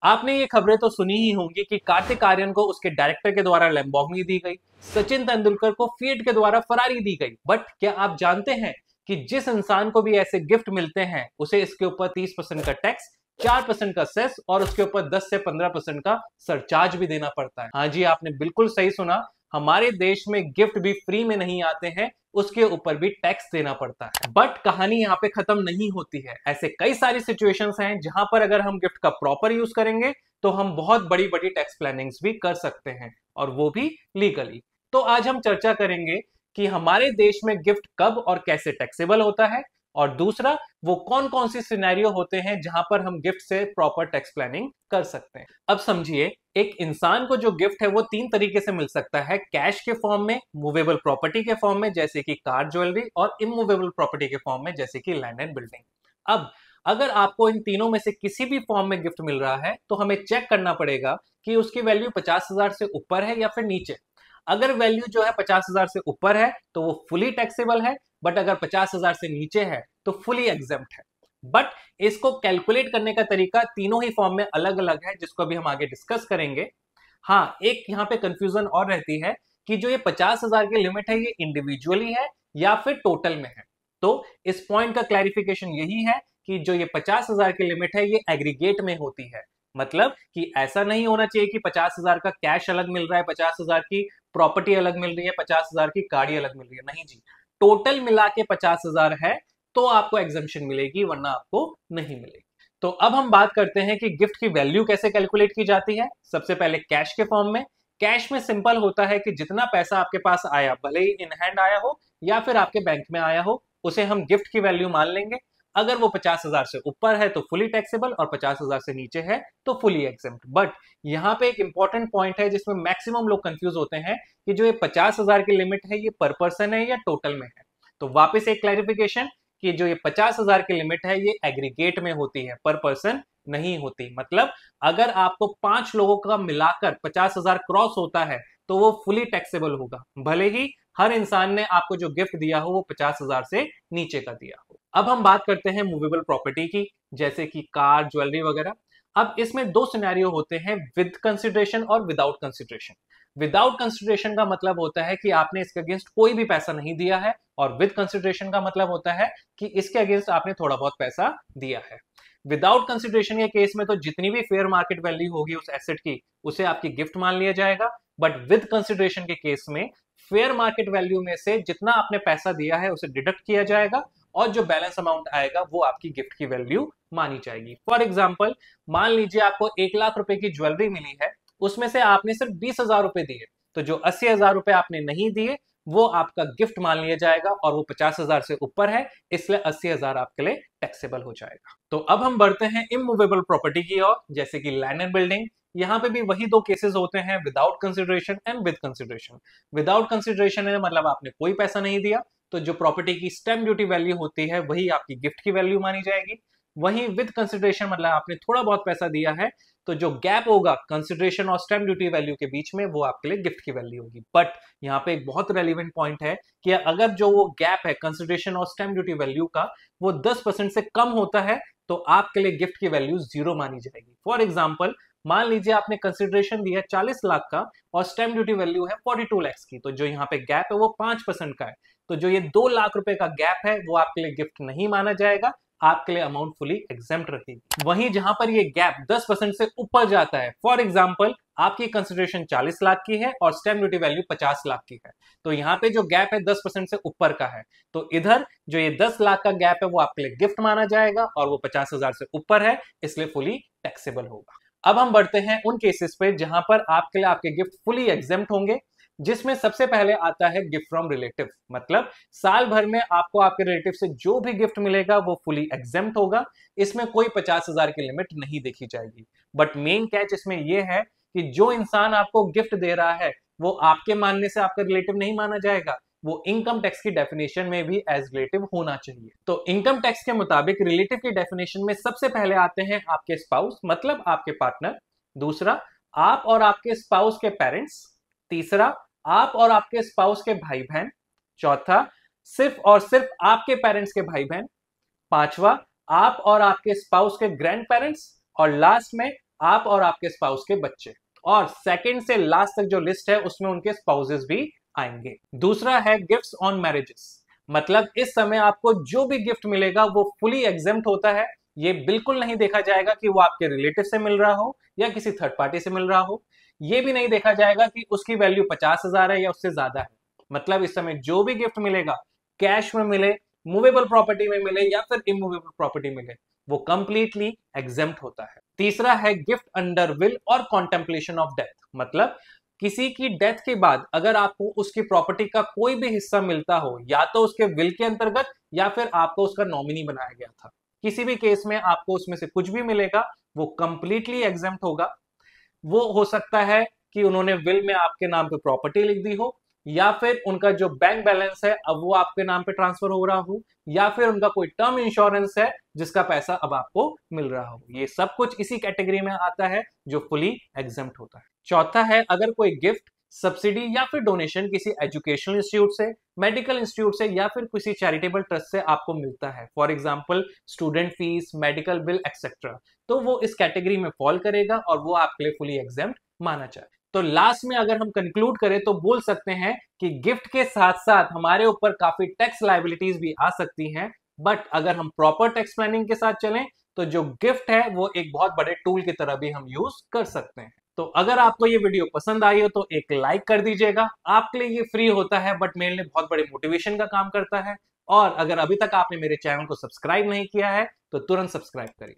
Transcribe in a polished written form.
आपने ये खबरें तो सुनी ही होंगी कि कार्तिक आर्यन को उसके डायरेक्टर के द्वारा लैम्बोर्गिनी दी गई, सचिन तेंदुलकर को फिएट के द्वारा फरारी दी गई। बट क्या आप जानते हैं कि जिस इंसान को भी ऐसे गिफ्ट मिलते हैं उसे इसके ऊपर 30% का टैक्स, 4% का सेस और उसके ऊपर 10 से 15% का सरचार्ज भी देना पड़ता है। हाँ जी, आपने बिल्कुल सही सुना, हमारे देश में गिफ्ट भी फ्री में नहीं आते हैं, उसके ऊपर भी टैक्स देना पड़ता है। बट कहानी यहाँ पे खत्म नहीं होती है। ऐसे कई सारी सिचुएशंस हैं जहां पर अगर हम गिफ्ट का प्रॉपर यूज करेंगे तो हम बहुत बड़ी बड़ी टैक्स प्लानिंग्स भी कर सकते हैं, और वो भी लीगली। तो आज हम चर्चा करेंगे कि हमारे देश में गिफ्ट कब और कैसे टैक्सेबल होता है, और दूसरा वो कौन कौन सी सिनेरियो होते हैं जहां पर हम गिफ्ट से प्रॉपर टैक्स प्लानिंग कर सकते हैं। अब समझिए, एक इंसान को जो गिफ्ट है वो 3 तरीके से मिल सकता है। कैश के फॉर्म में, मूवेबल प्रॉपर्टी के फॉर्म में जैसे कि कार, ज्वेलरी, और इमूवेबल प्रॉपर्टी के फॉर्म में जैसे कि लैंड एंड बिल्डिंग। अब अगर आपको इन तीनों में से किसी भी फॉर्म में गिफ्ट मिल रहा है तो हमें चेक करना पड़ेगा कि उसकी वैल्यू 50,000 से ऊपर है या फिर नीचे। अगर वैल्यू जो है 50,000 से ऊपर है तो वो फुली टैक्सेबल है, बट अगर 50,000 से नीचे है तो फुली एग्जेम्प्ट है। बट इसको कैलकुलेट करने का तरीका तीनों ही फॉर्म में अलग अलग है, जिसको अभी हम आगे डिस्कस करेंगे। हाँ, एक यहाँ पे कंफ्यूजन और रहती है कि जो ये 50,000 की लिमिट है ये इंडिविजुअली है या फिर टोटल में है। तो इस पॉइंट का क्लैरिफिकेशन यही है कि जो ये 50,000 की लिमिट है ये एग्रीगेट में होती है। मतलब कि ऐसा नहीं होना चाहिए कि 50,000 का कैश अलग मिल रहा है, 50,000 की प्रॉपर्टी अलग मिल रही है, 50,000 की गाड़ी अलग मिल रही है। नहीं जी, टोटल मिला के 50,000 है तो आपको एग्जम्पशन मिलेगी, वरना आपको नहीं मिलेगी। तो अब हम बात करते हैं कि गिफ्ट की वैल्यू कैसे कैलकुलेट की जाती है। सबसे पहले कैश के फॉर्म में। कैश में सिंपल होता है कि जितना पैसा आपके पास आया, भले ही इन हैंड आया हो या फिर आपके बैंक में आया हो, उसे हम गिफ्ट की वैल्यू मान लेंगे। अगर वो 50,000 से ऊपर है तो फुली टैक्सेबल, और 50,000 से नीचे है तो फुली एग्जेम्प्ट। बट यहाँ पे एक इंपॉर्टेंट पॉइंट है जिसमें मैक्सिमम लोग कंफ्यूज होते हैं कि जो ये 50,000 की लिमिट है ये पर पर्सन है या टोटल में है। तो वापस एक क्लैरिफिकेशन कि जो ये 50,000 की लिमिट है ये एग्रीगेट में होती है, पर पर्सन नहीं होती। मतलब अगर आपको 5 लोगों का मिलाकर 50,000 क्रॉस होता है तो वो फुली टैक्सेबल होगा, भले ही हर इंसान ने आपको जो गिफ्ट दिया हो वो 50,000 से नीचे का दिया हो। अब हम बात करते हैं मूवेबल प्रॉपर्टी की, जैसे कि कार, ज्वेलरी वगैरह। अब इसमें दो सिनेरियो होते हैं, विद कंसिडरेशन और विदाउट कंसिडरेशन। विदाउट कंसिडरेशन का मतलब होता है कि आपने इसके अगेंस्ट कोई भी पैसा नहीं दिया है, और विद कंसिडरेशन का मतलब होता है कि इसके अगेंस्ट आपने थोड़ा बहुत पैसा दिया है। विदाउट कंसिडरेशन के केस में तो जितनी भी फेयर मार्केट वैल्यू होगी उस एसेट की, उसे आपकी गिफ्ट मान लिया जाएगा। बट विद कंसिडरेशन के केस में फेयर मार्केट वैल्यू में से जितना आपने पैसा दिया है उसे डिडक्ट किया जाएगा, और जो बैलेंस अमाउंट आएगा वो आपकी गिफ्ट की वैल्यू मानी जाएगी। फॉर एग्जाम्पल, मान लीजिए आपको 1 लाख रुपए की ज्वेलरी मिली है, उसमें से आपने सिर्फ 20,000 रुपए दिए, तो जो 80,000 रुपए आपने नहीं दिए वो आपका गिफ्ट मान लिया जाएगा, और वो 50,000 से ऊपर है, इसलिए 80,000 आपके लिए टैक्सेबल हो जाएगा। तो अब हम बढ़ते हैं इमूवेबल प्रॉपर्टी की ओर, जैसे कि लैंड एंड बिल्डिंग। यहाँ पे भी वही दो केसेस होते हैं, without consideration and with consideration. Without consideration है मतलब आपने कोई पैसा नहीं दिया, तो जो प्रॉपर्टी की स्टैम्प ड्यूटी वैल्यू होती है वही आपकी गिफ्ट की वैल्यू मानी जाएगी। वहीं विद कंसिडरेशन मतलब आपने थोड़ा बहुत पैसा दिया है, तो जो गैप होगा कंसिडरेशन और स्टैम्प ड्यूटी वैल्यू के बीच में वो आपके लिए गिफ्ट की वैल्यू होगी। बट यहाँ पे एक बहुत रेलिवेंट पॉइंट है कि अगर जो वो गैप है कंसिडरेशन और स्टैम्प ड्यूटी वैल्यू का वो 10% से कम होता है तो आपके लिए गिफ्ट की वैल्यू 0 मानी जाएगी। फॉर एग्जाम्पल, मान लीजिए आपने कंसिडरेशन दिया 40 लाख का और स्टैम्प ड्यूटी वैल्यू है 42 लाख की, तो जो यहाँ पे गैप है वो 5% का है। तो जो ये 2 लाख रुपए का गैप है वो आपके लिए गिफ्ट नहीं माना जाएगा, आपके लिए अमाउंट फुली एग्जेम्प्ट रहेगी। वहीं जहां पर ये गैप 10% से ऊपर जाता है, फॉर एग्जांपल आपकी कंसिडरेशन 40 लाख की है और स्टैम्प ड्यूटी वैल्यू 50 लाख की है, तो यहाँ पे जो गैप है 10% से ऊपर का है, तो इधर जो ये 10 लाख का गैप है वो आपके लिए गिफ्ट माना जाएगा, और वो 50,000 से ऊपर है, इसलिए फुली टैक्सेबल होगा। अब हम बढ़ते हैं उन केसेस पे जहां पर आपके लिए आपके गिफ्ट फुली एग्जेम्प्ट होंगे, जिसमें सबसे पहले आता है गिफ्ट फ्रॉम रिलेटिव। मतलब साल भर में आपको आपके रिलेटिव से जो भी गिफ्ट मिलेगा वो फुली एग्जेम्प्ट होगा, इसमें कोई 50,000 की लिमिट नहीं देखी जाएगी। बट मेन कैच इसमें यह है कि जो इंसान आपको गिफ्ट दे रहा है वो आपके मानने से आपका रिलेटिव नहीं माना जाएगा, वो इनकम टैक्स की डेफिनेशन में भी एज रिलेटिव होना चाहिए। तो इनकम टैक्स के मुताबिक रिलेटिव की डेफिनेशन में सबसे पहले आते हैं आपके स्पाउस मतलब आपके पार्टनर, दूसरा आप और आपके स्पाउस के पेरेंट्स, तीसरा आप और आपके स्पाउस के भाई बहन, चौथा सिर्फ और सिर्फ आपके पेरेंट्स के भाई बहन, पांचवा आप और आपके स्पाउस के ग्रैंड पेरेंट्स, और लास्ट में आप और आपके स्पाउस के बच्चे, और सेकंड से लास्ट तक जो लिस्ट है उसमें उनके स्पाउसेस भी आएंगे। दूसरा है गिफ्ट्स ऑन मैरिजेस, मतलब इस समय आपको जो भी गिफ्ट मिलेगा वो फुली एग्जेम्प्ट होता है। ये बिल्कुल नहीं देखा जाएगा कि वो आपके रिलेटिव से मिल रहा हो या किसी थर्ड पार्टी से मिल रहा हो। ये भी नहीं देखा जाएगा कि उसकी वैल्यू 50,000 है या उससे ज्यादा है। मतलब इस समय जो भी गिफ्ट मिलेगा, कैश में मिले, मूवेबल प्रॉपर्टी में मिले या फिर इमूवेबल प्रॉपर्टी मिले, वो कंप्लीटली एग्जेम्प्ट होता है। तीसरा है गिफ्ट अंडर विल और कॉन्टेम्पलेशन ऑफ डेथ, मतलब किसी की डेथ के बाद अगर आपको उसकी प्रॉपर्टी का कोई भी हिस्सा मिलता हो, या तो उसके विल के अंतर्गत या फिर आपको उसका नॉमिनी बनाया गया था, किसी भी केस में आपको उसमें से कुछ भी मिलेगा वो कंप्लीटली एग्जेम्प्ट होगा। वो हो सकता है कि उन्होंने विल में आपके नाम पे प्रॉपर्टी लिख दी हो, या फिर उनका जो बैंक बैलेंस है अब वो आपके नाम पे ट्रांसफर हो रहा हो, या फिर उनका कोई टर्म इंश्योरेंस है जिसका पैसा अब आपको मिल रहा हो। ये सब कुछ इसी कैटेगरी में आता है जो फुली एग्जेम्प्ट होता है। चौथा है अगर कोई गिफ्ट, सब्सिडी या फिर डोनेशन किसी एजुकेशनल इंस्टीट्यूट से, मेडिकल इंस्टीट्यूट से या फिर किसी चैरिटेबल ट्रस्ट से आपको मिलता है, for example student fees, medical bill etcetera, तो वो इस कैटेगरी में फॉल करेगा और वो आपके लिए फुली एग्जेम्प्ट माना जाए। तो लास्ट में अगर हम कंक्लूड करें तो बोल सकते हैं कि गिफ्ट के साथ साथ हमारे ऊपर काफी टैक्स लायबिलिटीज भी आ सकती हैं, बट अगर हम प्रॉपर टैक्स प्लानिंग के साथ चलें तो जो गिफ्ट है वो एक बहुत बड़े टूल की तरह भी हम यूज कर सकते हैं। तो अगर आपको ये वीडियो पसंद आई हो तो एक लाइक कर दीजिएगा। आपके लिए ये फ्री होता है बट मेरे लिए बहुत बड़े मोटिवेशन का काम करता है। और अगर अभी तक आपने मेरे चैनल को सब्सक्राइब नहीं किया है तो तुरंत सब्सक्राइब करिए।